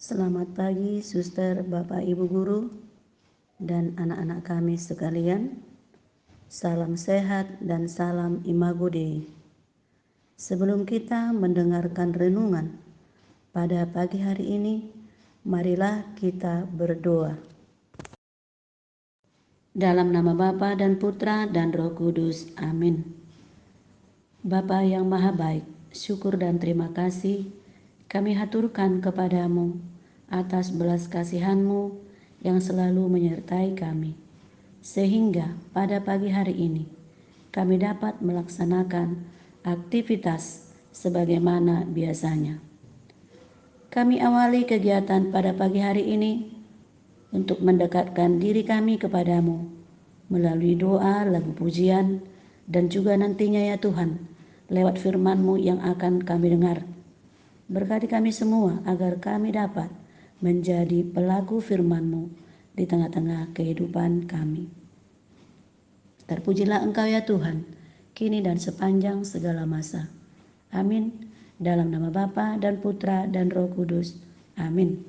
Selamat pagi, suster, bapak, ibu guru, dan anak-anak kami sekalian. Salam sehat dan salam Imago Dei. Sebelum kita mendengarkan renungan pada pagi hari ini, marilah kita berdoa. Dalam nama Bapa dan Putra dan Roh Kudus, amin. Bapa yang maha baik, syukur dan terima kasih kami haturkan kepadamu atas belas kasihan-Mu yang selalu menyertai kami, sehingga pada pagi hari ini kami dapat melaksanakan aktivitas sebagaimana biasanya. Kami awali kegiatan pada pagi hari ini untuk mendekatkan diri kami kepadamu melalui doa, lagu pujian, dan juga nantinya ya Tuhan, lewat firman-Mu yang akan kami dengar. Berkati kami semua agar kami dapat menjadi pelaku firman-Mu di tengah-tengah kehidupan kami. Terpujilah Engkau ya Tuhan, kini dan sepanjang segala masa. Amin. Dalam nama Bapa dan Putra dan Roh Kudus. Amin.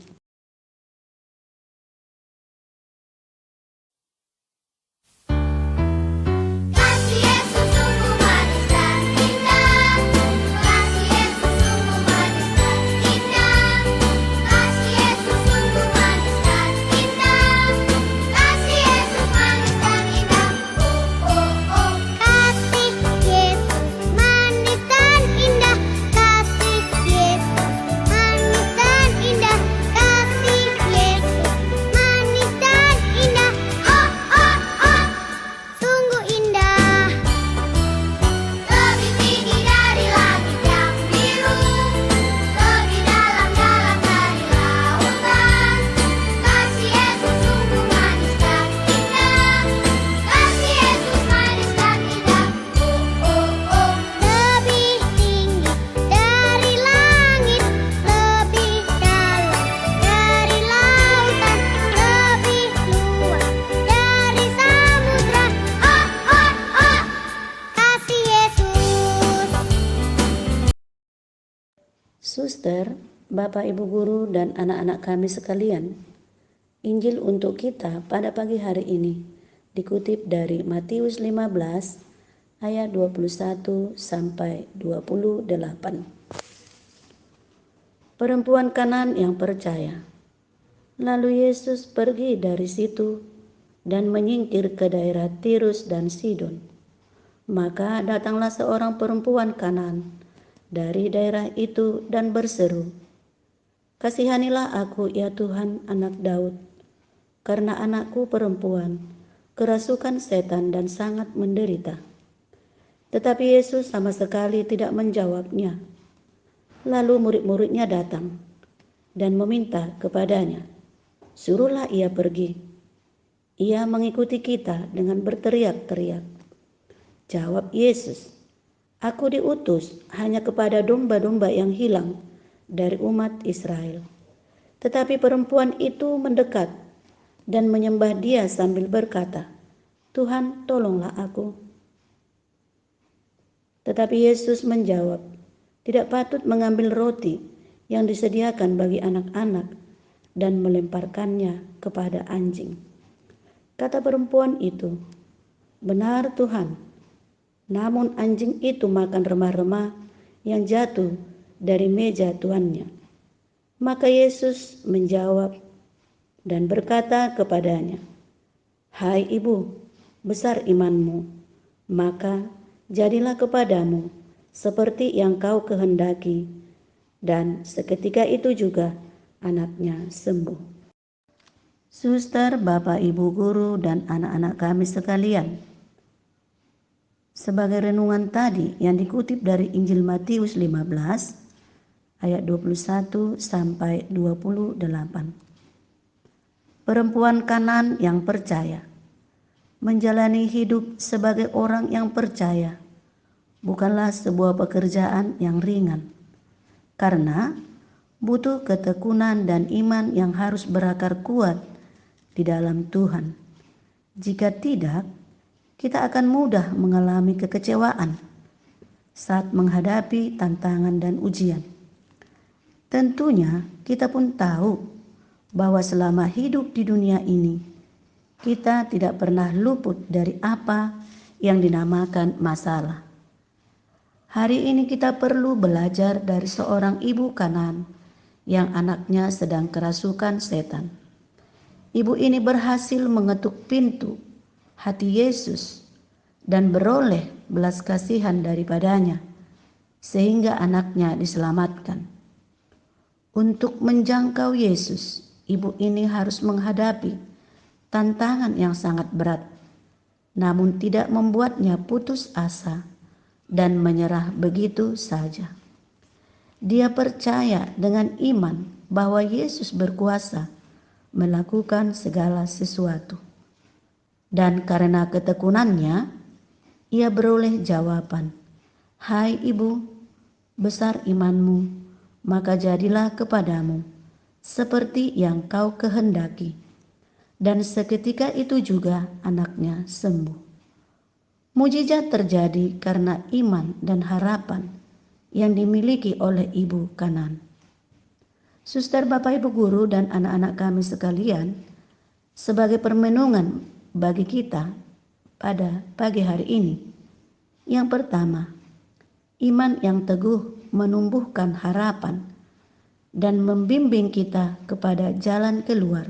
Suster, Bapak, Ibu Guru, dan anak-anak kami sekalian, Injil untuk kita pada pagi hari ini dikutip dari Matius 15 ayat 21 sampai 28. Perempuan Kanan yang percaya. Lalu Yesus pergi dari situ dan menyingkir ke daerah Tirus dan Sidon. Maka datanglah seorang perempuan Kanan dari daerah itu dan berseru, "Kasihanilah aku ya Tuhan, anak Daud, karena anakku perempuan kerasukan setan dan sangat menderita." Tetapi Yesus sama sekali tidak menjawabnya. Lalu murid-muridnya datang dan meminta kepadanya, "Suruhlah ia pergi." Ia mengikuti kita dengan berteriak-teriak. Jawab Yesus, "Aku diutus hanya kepada domba-domba yang hilang dari umat Israel." Tetapi perempuan itu mendekat dan menyembah Dia sambil berkata, "Tuhan, tolonglah aku." Tetapi Yesus menjawab, "Tidak patut mengambil roti yang disediakan bagi anak-anak dan melemparkannya kepada anjing." Kata perempuan itu, "Benar Tuhan, namun anjing itu makan remah-remah yang jatuh dari meja tuannya." Maka Yesus menjawab dan berkata kepadanya, "Hai ibu, besar imanmu, maka jadilah kepadamu seperti yang kau kehendaki." Dan seketika itu juga anaknya sembuh. Suster, Bapak, Ibu Guru, dan anak-anak kami sekalian, sebagai renungan tadi yang dikutip dari Injil Matius 15 ayat 21 sampai 28. Perempuan Kanan yang percaya menjalani hidup sebagai orang yang percaya bukanlah sebuah pekerjaan yang ringan, karena butuh ketekunan dan iman yang harus berakar kuat di dalam Tuhan. Jika tidak, kita akan mudah mengalami kekecewaan saat menghadapi tantangan dan ujian. Tentunya kita pun tahu bahwa selama hidup di dunia ini, kita tidak pernah luput dari apa yang dinamakan masalah. Hari ini kita perlu belajar dari seorang ibu Kanaan yang anaknya sedang kerasukan setan. Ibu ini berhasil mengetuk pintu hati Yesus dan beroleh belas kasihan daripadanya, sehingga anaknya diselamatkan. Untuk menjangkau Yesus, ibu ini harus menghadapi tantangan yang sangat berat, namun tidak membuatnya putus asa dan menyerah begitu saja. Dia percaya dengan iman bahwa Yesus berkuasa melakukan segala sesuatu. Dan karena ketekunannya, ia beroleh jawaban, "Hai ibu, besar imanmu, maka jadilah kepadamu seperti yang kau kehendaki." Dan seketika itu juga anaknya sembuh. Mujizat terjadi karena iman dan harapan yang dimiliki oleh ibu Kanaan. Suster, Bapak, Ibu Guru, dan anak-anak kami sekalian, sebagai permenungan bagi kita pada pagi hari ini, yang pertama, iman yang teguh menumbuhkan harapan dan membimbing kita kepada jalan keluar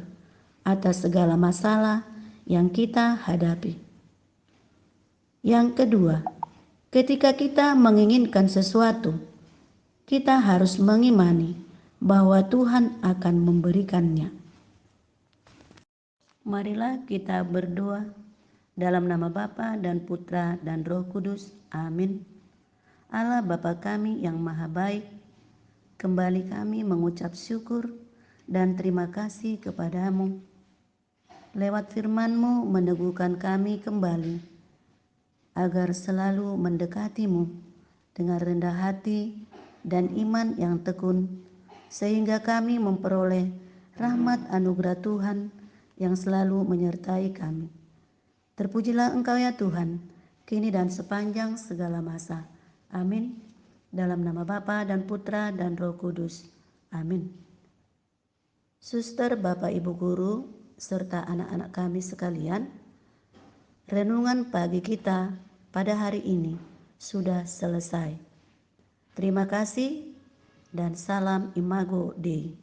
atas segala masalah yang kita hadapi. Yang kedua, ketika kita menginginkan sesuatu, kita harus mengimani bahwa Tuhan akan memberikannya. Marilah kita berdoa dalam nama Bapa dan Putra dan Roh Kudus. Amin. Allah Bapa kami yang maha baik, kembali kami mengucap syukur dan terima kasih kepadamu. Lewat firman-Mu meneguhkan kami kembali agar selalu mendekati-Mu dengan rendah hati dan iman yang tekun, sehingga kami memperoleh rahmat anugerah Tuhan yang selalu menyertai kami. Terpujilah Engkau ya Tuhan, kini dan sepanjang segala masa. Amin. Dalam nama Bapa dan Putra dan Roh Kudus. Amin. Suster, Bapak, Ibu Guru, serta anak-anak kami sekalian, renungan pagi kita pada hari ini sudah selesai. Terima kasih dan salam Imago Dei.